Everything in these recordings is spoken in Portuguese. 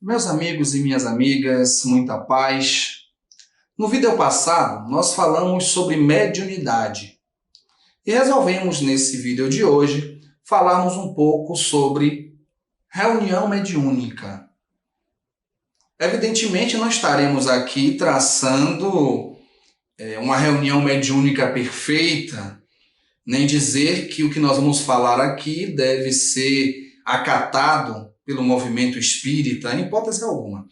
Meus amigos e minhas amigas, muita paz. No vídeo passado, nós falamos sobre mediunidade e resolvemos nesse vídeo de hoje falarmos um pouco sobre reunião mediúnica. Evidentemente, não estaremos aqui traçando uma reunião mediúnica perfeita, nem dizer que o que nós vamos falar aqui deve ser acatado pelo movimento espírita, em hipótese alguma. O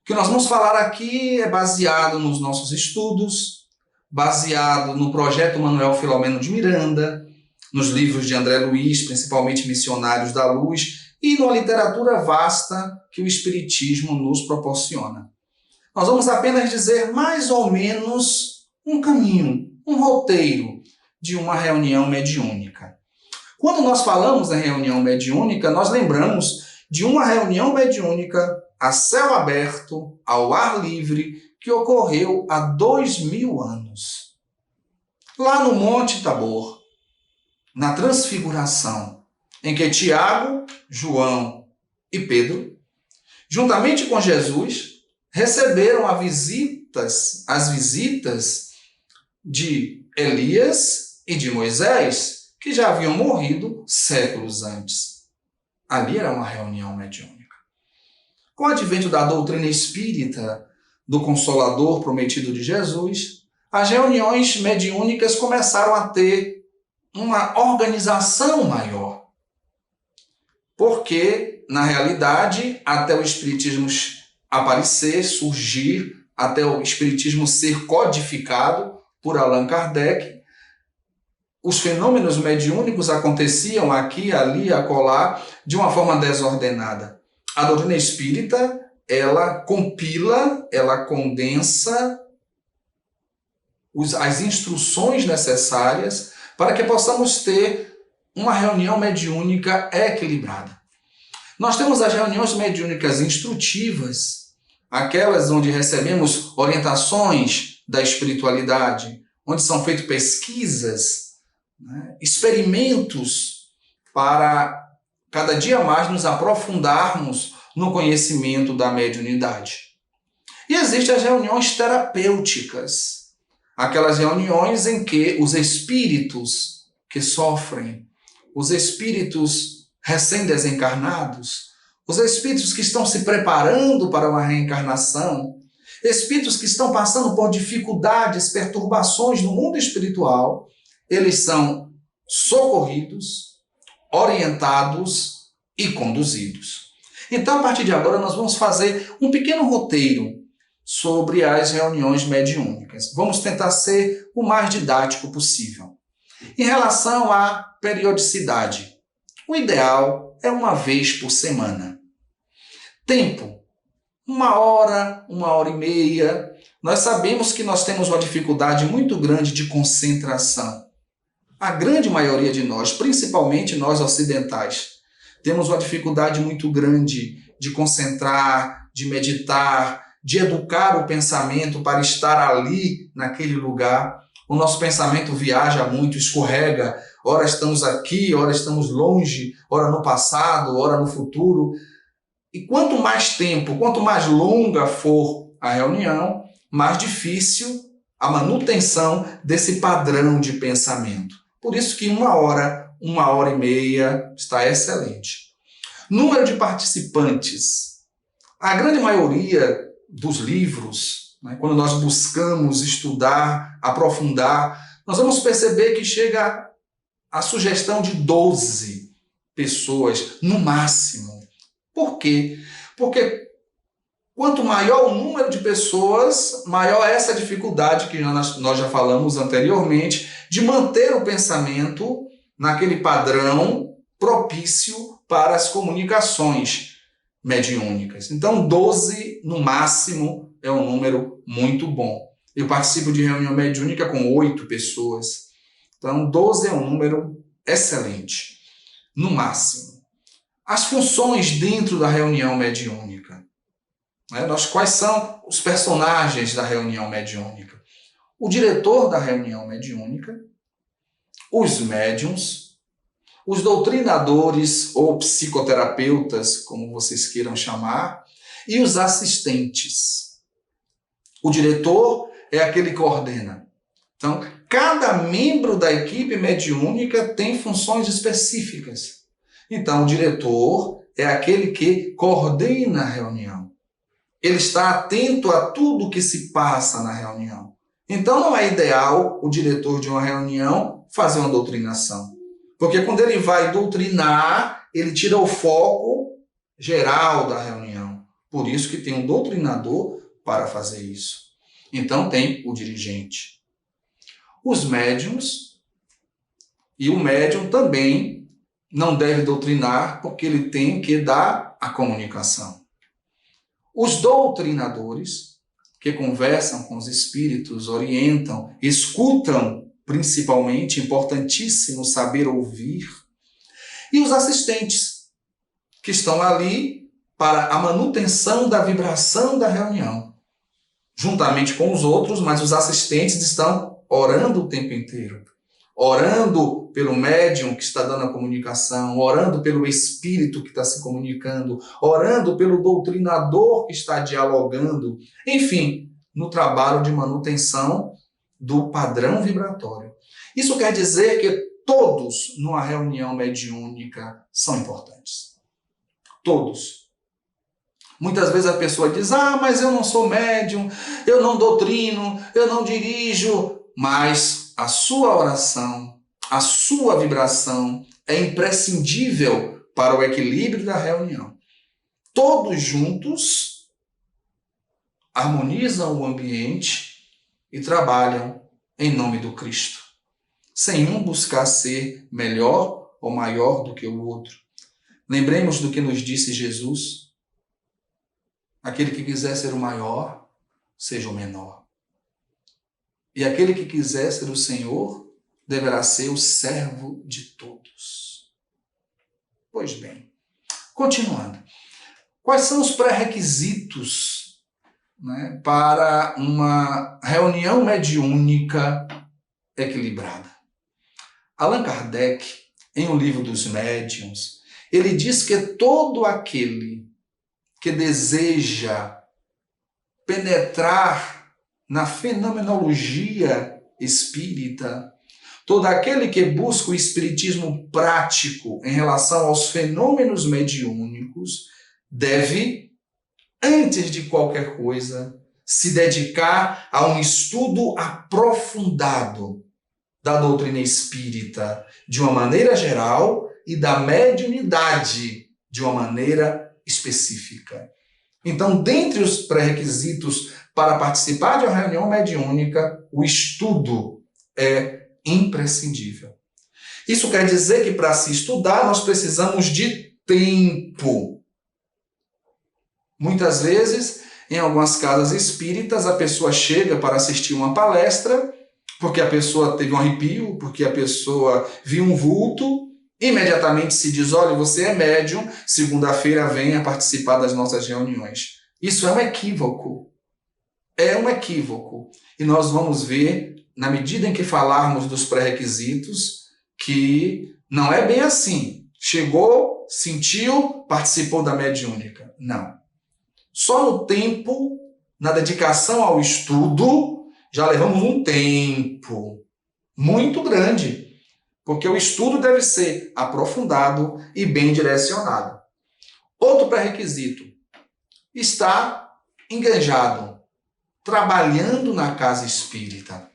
que nós vamos falar aqui é baseado nos nossos estudos, baseado no projeto Manuel Filomeno de Miranda, nos livros de André Luiz, principalmente Missionários da Luz, e numa literatura vasta que o Espiritismo nos proporciona. Nós vamos apenas dizer mais ou menos um caminho, um roteiro de uma reunião mediúnica. Quando nós falamos em reunião mediúnica, nós lembramos de uma reunião mediúnica a céu aberto, ao ar livre, que ocorreu há 2000 anos. Lá no Monte Tabor, na Transfiguração, em que Tiago, João e Pedro, juntamente com Jesus, receberam as visitas de Elias e de Moisés, que já haviam morrido séculos antes. Ali era uma reunião mediúnica. Com o advento da doutrina espírita, do Consolador prometido de Jesus, as reuniões mediúnicas começaram a ter uma organização maior. Porque, na realidade, até o Espiritismo aparecer, surgir, até o Espiritismo ser codificado por Allan Kardec, os fenômenos mediúnicos aconteciam aqui, ali, acolá, de uma forma desordenada. A doutrina espírita, ela compila, ela condensa as instruções necessárias para que possamos ter uma reunião mediúnica equilibrada. Nós temos as reuniões mediúnicas instrutivas, aquelas onde recebemos orientações da espiritualidade, onde são feitas pesquisas, experimentos para cada dia mais nos aprofundarmos no conhecimento da mediunidade. E existem as reuniões terapêuticas, aquelas reuniões em que os espíritos que sofrem, os espíritos recém-desencarnados, os espíritos que estão se preparando para uma reencarnação, espíritos que estão passando por dificuldades, perturbações no mundo espiritual, eles são socorridos, orientados e conduzidos. Então, a partir de agora, nós vamos fazer um pequeno roteiro sobre as reuniões mediúnicas. Vamos tentar ser o mais didático possível. Em relação à periodicidade, o ideal é uma vez por semana. Tempo, 1 hora e meia. Nós sabemos que nós temos uma dificuldade muito grande de concentração. A grande maioria de nós, principalmente nós ocidentais, temos uma dificuldade muito grande de concentrar, de meditar, de educar o pensamento para estar ali, naquele lugar. O nosso pensamento viaja muito, escorrega. Ora estamos aqui, ora estamos longe, ora no passado, ora no futuro. E quanto mais tempo, quanto mais longa for a reunião, mais difícil a manutenção desse padrão de pensamento. Por isso que 1 hora e meia está excelente. Número de participantes. A grande maioria dos livros, quando nós buscamos estudar, aprofundar, nós vamos perceber que chega a sugestão de 12 pessoas, no máximo. Por quê? Porque quanto maior o número de pessoas, maior essa dificuldade que nós já falamos anteriormente, de manter o pensamento naquele padrão propício para as comunicações mediúnicas. Então, 12 no máximo é um número muito bom. Eu participo de reunião mediúnica com 8 pessoas. Então, 12 é um número excelente, no máximo. As funções dentro da reunião mediúnica. Quais são os personagens da reunião mediúnica? O diretor da reunião mediúnica, os médiuns, os doutrinadores ou psicoterapeutas, como vocês queiram chamar, E os assistentes. O diretor é aquele que coordena. Então, cada membro da equipe mediúnica tem funções específicas. Então, o diretor é aquele que coordena a reunião. Ele está atento a tudo que se passa na reunião. Então, não é ideal o diretor de uma reunião fazer uma doutrinação. Porque quando ele vai doutrinar, ele tira o foco geral da reunião. Por isso que tem um doutrinador para fazer isso. Então, tem o dirigente. Os médiuns, e o médium também não deve doutrinar, porque ele tem que dar a comunicação. Os doutrinadores, que conversam com os espíritos, orientam, escutam, principalmente, importantíssimo saber ouvir. E os assistentes, que estão ali para a manutenção da vibração da reunião, juntamente com os outros, mas os assistentes estão orando o tempo inteiro. Orando pelo médium que está dando a comunicação, orando pelo espírito que está se comunicando, orando pelo doutrinador que está dialogando, enfim, no trabalho de manutenção do padrão vibratório. Isso quer dizer que todos numa reunião mediúnica são importantes. Todos. Muitas vezes a pessoa diz, mas eu não sou médium, eu não doutrino, eu não dirijo, mas a sua oração, a sua vibração é imprescindível para o equilíbrio da reunião. Todos juntos harmonizam o ambiente e trabalham em nome do Cristo, sem um buscar ser melhor ou maior do que o outro. Lembremos do que nos disse Jesus: aquele que quiser ser o maior, seja o menor. E aquele que quiser ser o Senhor, deverá ser o servo de todos. Pois bem, continuando. Quais são os pré-requisitos, para uma reunião mediúnica equilibrada? Allan Kardec, em O Livro dos Médiuns, ele diz que todo aquele que deseja penetrar na fenomenologia espírita, todo aquele que busca o espiritismo prático em relação aos fenômenos mediúnicos, deve, antes de qualquer coisa, se dedicar a um estudo aprofundado da doutrina espírita de uma maneira geral e da mediunidade de uma maneira específica. Então, dentre os pré-requisitos para participar de uma reunião mediúnica, o estudo é imprescindível. Isso quer dizer que para se estudar nós precisamos de tempo. Muitas vezes, em algumas casas espíritas, a pessoa chega para assistir uma palestra, porque a pessoa teve um arrepio, porque a pessoa viu um vulto, imediatamente se diz, olha, você é médium, segunda-feira venha participar das nossas reuniões. Isso é um equívoco. É um equívoco. E nós vamos ver, na medida em que falarmos dos pré-requisitos, que não é bem assim. Chegou, sentiu, participou da mediúnica. Não. Só no tempo, na dedicação ao estudo, já levamos um tempo muito grande. Porque o estudo deve ser aprofundado e bem direcionado. Outro pré-requisito: estar engajado, trabalhando na casa espírita,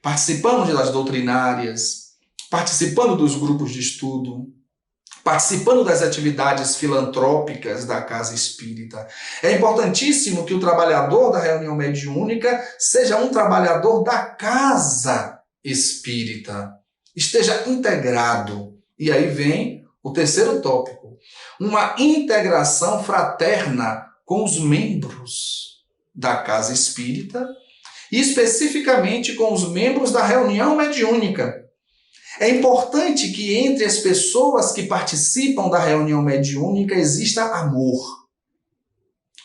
participando das doutrinárias, participando dos grupos de estudo, participando das atividades filantrópicas da casa espírita. É importantíssimo que o trabalhador da reunião mediúnica seja um trabalhador da casa espírita, esteja integrado. E aí vem o terceiro tópico: uma integração fraterna com os membros da casa espírita e especificamente com os membros da reunião mediúnica. É importante que entre as pessoas que participam da reunião mediúnica exista amor,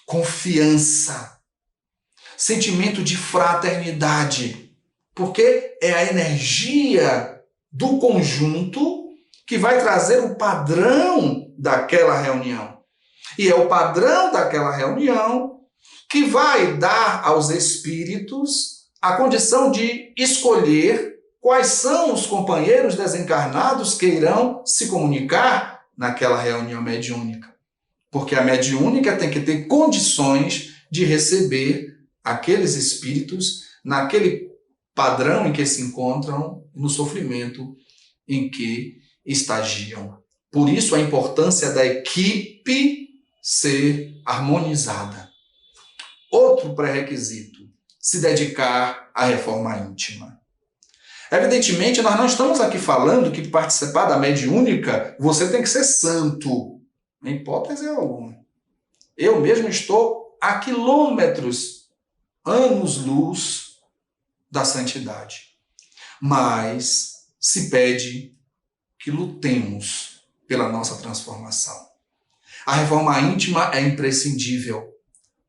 confiança, sentimento de fraternidade, porque é a energia do conjunto que vai trazer o padrão daquela reunião. E é o padrão daquela reunião que vai dar aos espíritos a condição de escolher quais são os companheiros desencarnados que irão se comunicar naquela reunião mediúnica. Porque a mediúnica tem que ter condições de receber aqueles espíritos naquele padrão em que se encontram, no sofrimento em que estagiam. Por isso a importância da equipe ser harmonizada. Outro pré-requisito, se dedicar à reforma íntima. Evidentemente, nós não estamos aqui falando que para participar da mediúnica você tem que ser santo, em hipótese alguma. Eu mesmo estou a quilômetros, anos-luz da santidade. Mas se pede que lutemos pela nossa transformação. A reforma íntima é imprescindível,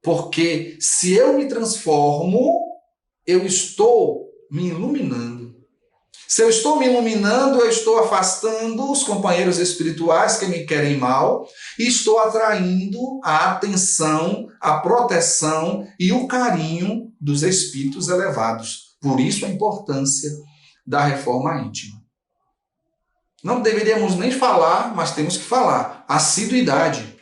porque se eu me transformo, eu estou me iluminando. Se eu estou me iluminando, eu estou afastando os companheiros espirituais que me querem mal e estou atraindo a atenção, a proteção e o carinho dos espíritos elevados. Por isso a importância da reforma íntima. Não deveríamos nem falar, mas temos que falar. Assiduidade.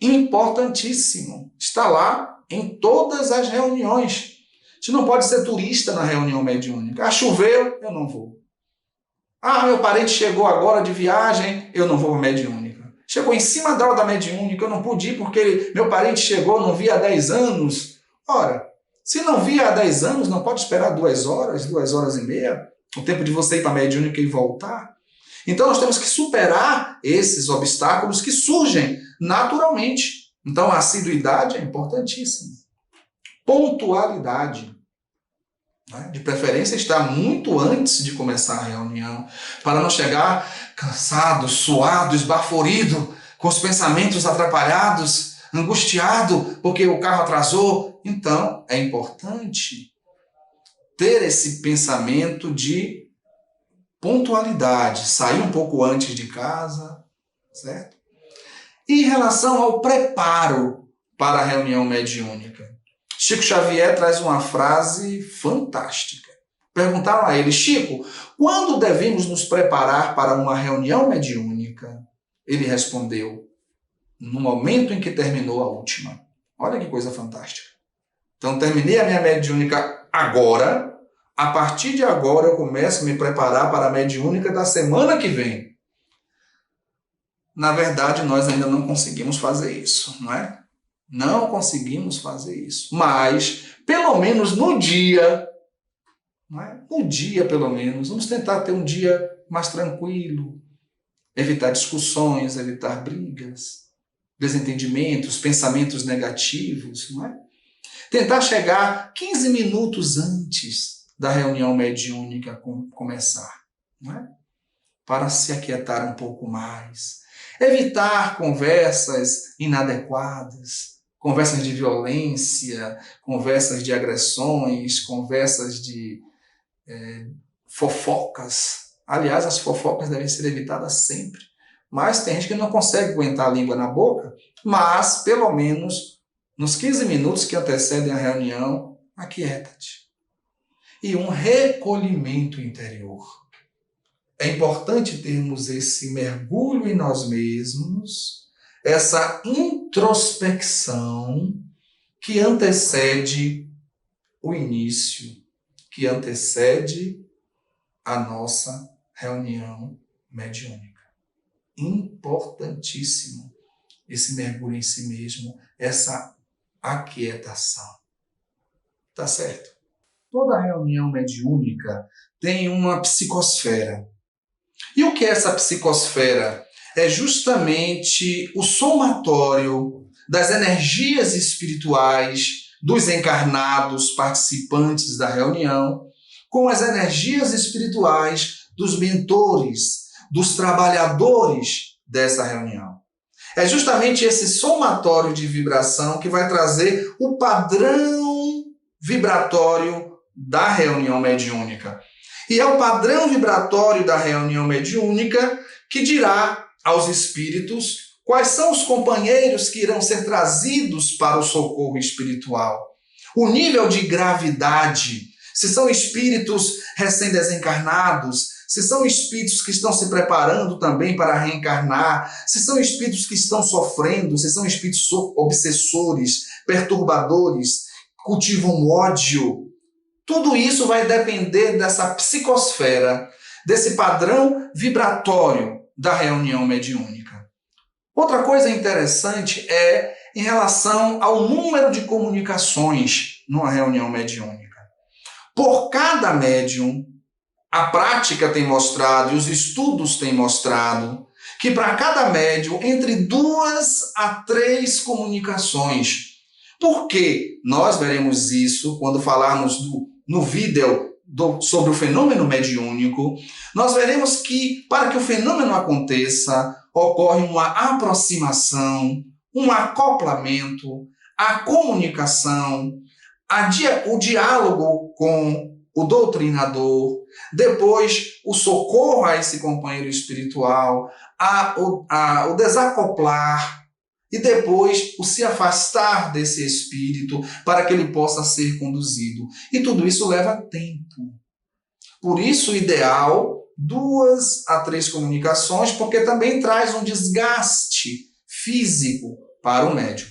Importantíssimo. Está lá em todas as reuniões. A gente não pode ser turista na reunião mediúnica. Ah, choveu, eu não vou. Ah, meu parente chegou agora de viagem, eu não vou para a mediúnica. Chegou em cima da hora da mediúnica, eu não pude ir porque meu parente chegou, não via há 10 anos. Ora, se não via há 10 anos, não pode esperar 2 horas, 2 horas e meia, o tempo de você ir para a mediúnica e voltar. Então nós temos que superar esses obstáculos que surgem naturalmente. Então a assiduidade é importantíssima. Pontualidade. De preferência estar muito antes de começar a reunião, para não chegar cansado, suado, esbaforido, com os pensamentos atrapalhados, angustiado porque o carro atrasou. Então é importante ter esse pensamento de pontualidade, sair um pouco antes de casa, certo? E em relação ao preparo para a reunião mediúnica, Chico Xavier traz uma frase fantástica. Perguntaram a ele: Chico, quando devemos nos preparar para uma reunião mediúnica? Ele respondeu: no momento em que terminou a última. Olha que coisa fantástica. Então, terminei a minha mediúnica agora. A partir de agora, eu começo a me preparar para a mediúnica da semana que vem. Na verdade, nós ainda não conseguimos fazer isso, não é? Não conseguimos fazer isso. Mas, pelo menos no dia, não é? No dia, pelo menos, vamos tentar ter um dia mais tranquilo, evitar discussões, evitar brigas, desentendimentos, pensamentos negativos, não é? Tentar chegar 15 minutos antes da reunião mediúnica começar, não é? Para se aquietar um pouco mais. Evitar conversas inadequadas, conversas de violência, conversas de agressões, conversas de fofocas. Aliás, as fofocas devem ser evitadas sempre. Mas tem gente que não consegue aguentar a língua na boca, mas, pelo menos, nos 15 minutos que antecedem a reunião, aquieta-te. E um recolhimento interior. É importante termos esse mergulho em nós mesmos, essa introspecção que antecede o início, que antecede a nossa reunião mediúnica. Importantíssimo esse mergulho em si mesmo, essa aquietação. Tá certo? Toda reunião mediúnica tem uma psicosfera. E o que é essa psicosfera? É justamente o somatório das energias espirituais dos encarnados participantes da reunião com as energias espirituais dos mentores, dos trabalhadores dessa reunião. É justamente esse somatório de vibração que vai trazer o padrão vibratório da reunião mediúnica. E é o padrão vibratório da reunião mediúnica que dirá aos espíritos Quais são os companheiros que irão ser trazidos para o socorro espiritual? O nível de gravidade, se são espíritos recém-desencarnados, se são espíritos que estão se preparando também para reencarnar, se são espíritos que estão sofrendo, se são espíritos obsessores, perturbadores, cultivam ódio. Tudo isso vai depender dessa psicosfera, desse padrão vibratório da reunião mediúnica. Outra coisa interessante é em relação ao número de comunicações numa reunião mediúnica. Por cada médium, a prática tem mostrado e os estudos têm mostrado que para cada médium, entre 2 a 3 comunicações. Por quê? Nós veremos isso quando falarmos no vídeo sobre o fenômeno mediúnico. Nós veremos que para que o fenômeno aconteça, ocorre uma aproximação, um acoplamento, a comunicação, o diálogo com o doutrinador, depois o socorro a esse companheiro espiritual, o desacoplar e depois o se afastar desse espírito para que ele possa ser conduzido. E tudo isso leva tempo. Por isso, o ideal, 2 a 3 comunicações, porque também traz um desgaste físico para o médium.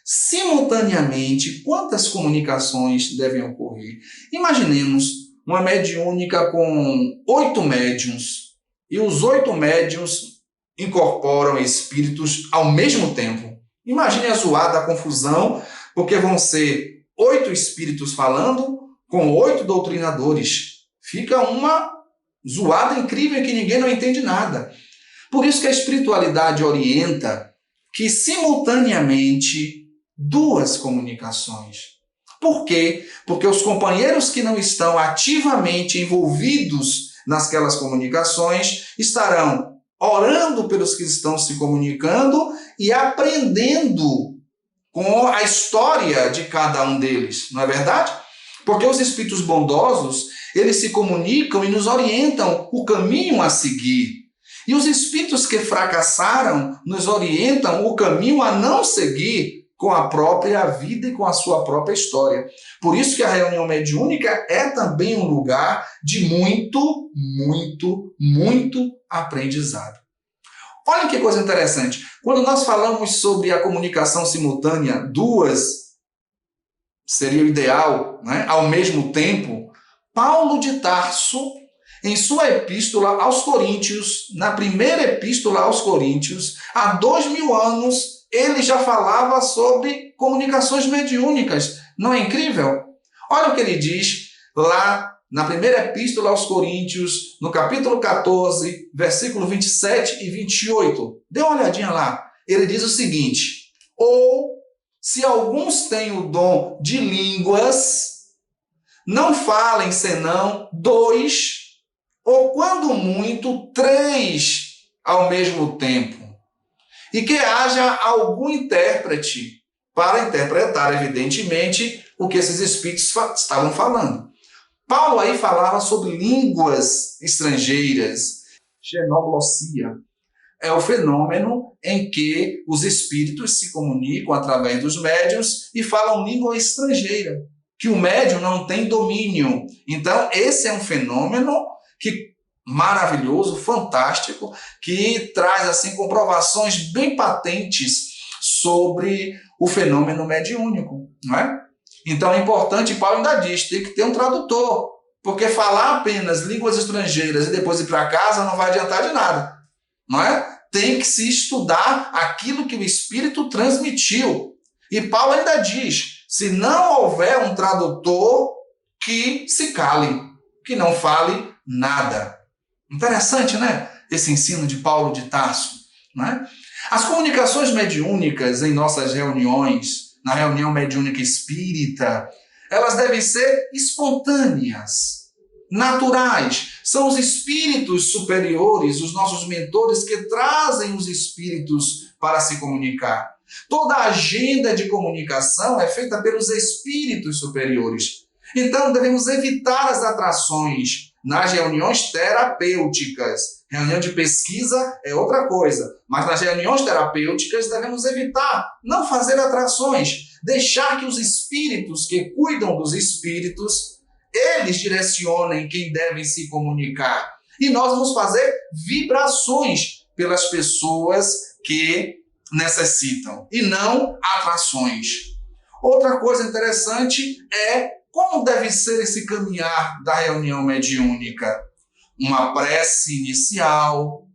Simultaneamente, quantas comunicações devem ocorrer? Imaginemos uma mediúnica com 8 médiuns, e os 8 médiuns incorporam espíritos ao mesmo tempo. Imagine a zoada, a confusão, porque vão ser 8 espíritos falando com 8 doutrinadores. Fica uma zoada incrível que ninguém não entende nada. Por isso que a espiritualidade orienta que simultaneamente 2 comunicações. Por quê? Porque os companheiros que não estão ativamente envolvidos nasquelas comunicações estarão orando pelos que estão se comunicando e aprendendo com a história de cada um deles, não é verdade? Porque os espíritos bondosos, eles se comunicam e nos orientam o caminho a seguir. E os espíritos que fracassaram nos orientam o caminho a não seguir com a própria vida e com a sua própria história. Por isso que a reunião mediúnica é também um lugar de muito, muito, muito aprendizado. Olha que coisa interessante. Quando nós falamos sobre a comunicação simultânea, 2 seria o ideal, né? Ao mesmo tempo, Paulo de Tarso, em sua epístola aos Coríntios, na primeira epístola aos Coríntios, há 2000 anos, ele já falava sobre comunicações mediúnicas. Não é incrível? Olha o que ele diz lá na primeira epístola aos Coríntios, no capítulo 14, versículo 27 e 28. Dê uma olhadinha lá. Ele diz o seguinte: ou, se alguns têm o dom de línguas, não falem senão 2, ou quando muito, 3 ao mesmo tempo. E que haja algum intérprete para interpretar, evidentemente, o que esses espíritos estavam falando. Paulo aí falava sobre línguas estrangeiras, xenoglossia. É o fenômeno em que os espíritos se comunicam através dos médiuns e falam língua estrangeira, que o médium não tem domínio. Então, esse é um fenômeno maravilhoso, fantástico, que traz assim comprovações bem patentes sobre o fenômeno mediúnico, não é? Então é importante, Paulo ainda diz, tem que ter um tradutor, porque falar apenas línguas estrangeiras e depois ir para casa não vai adiantar de nada, não é? Tem que se estudar aquilo que o Espírito transmitiu. E Paulo ainda diz, se não houver um tradutor, que se cale, que não fale nada. Interessante, né? Esse ensino de Paulo de Tarso, né? As comunicações mediúnicas em nossas reuniões, na reunião mediúnica espírita, elas devem ser espontâneas, naturais. São os espíritos superiores, os nossos mentores, que trazem os espíritos para se comunicar. Toda a agenda de comunicação é feita pelos espíritos superiores. Então, devemos evitar as atrações, nas reuniões terapêuticas. Reunião de pesquisa é outra coisa, mas nas reuniões terapêuticas devemos evitar, não fazer atrações, deixar que os espíritos que cuidam dos espíritos, eles direcionem quem devem se comunicar. E nós vamos fazer vibrações pelas pessoas que necessitam, e não atrações. Outra coisa interessante é como deve ser esse caminhar da reunião mediúnica. Uma prece inicial,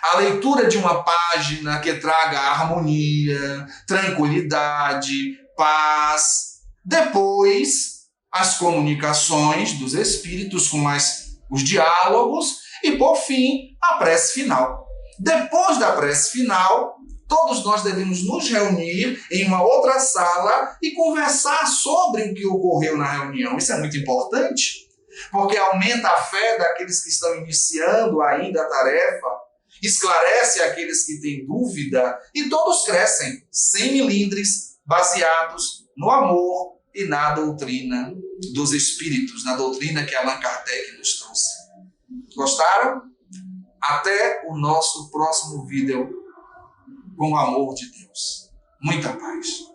a leitura de uma página que traga harmonia, tranquilidade, paz. Depois, as comunicações dos espíritos com os diálogos e, por fim, a prece final. Depois da prece final, todos nós devemos nos reunir em uma outra sala e conversar sobre o que ocorreu na reunião. Isso é muito importante, porque aumenta a fé daqueles que estão iniciando ainda a tarefa, esclarece aqueles que têm dúvida e todos crescem sem milindres, baseados no amor e na doutrina dos espíritos, na doutrina que Allan Kardec nos trouxe. Gostaram? Até o nosso próximo vídeo, com o amor de Deus. Muita paz.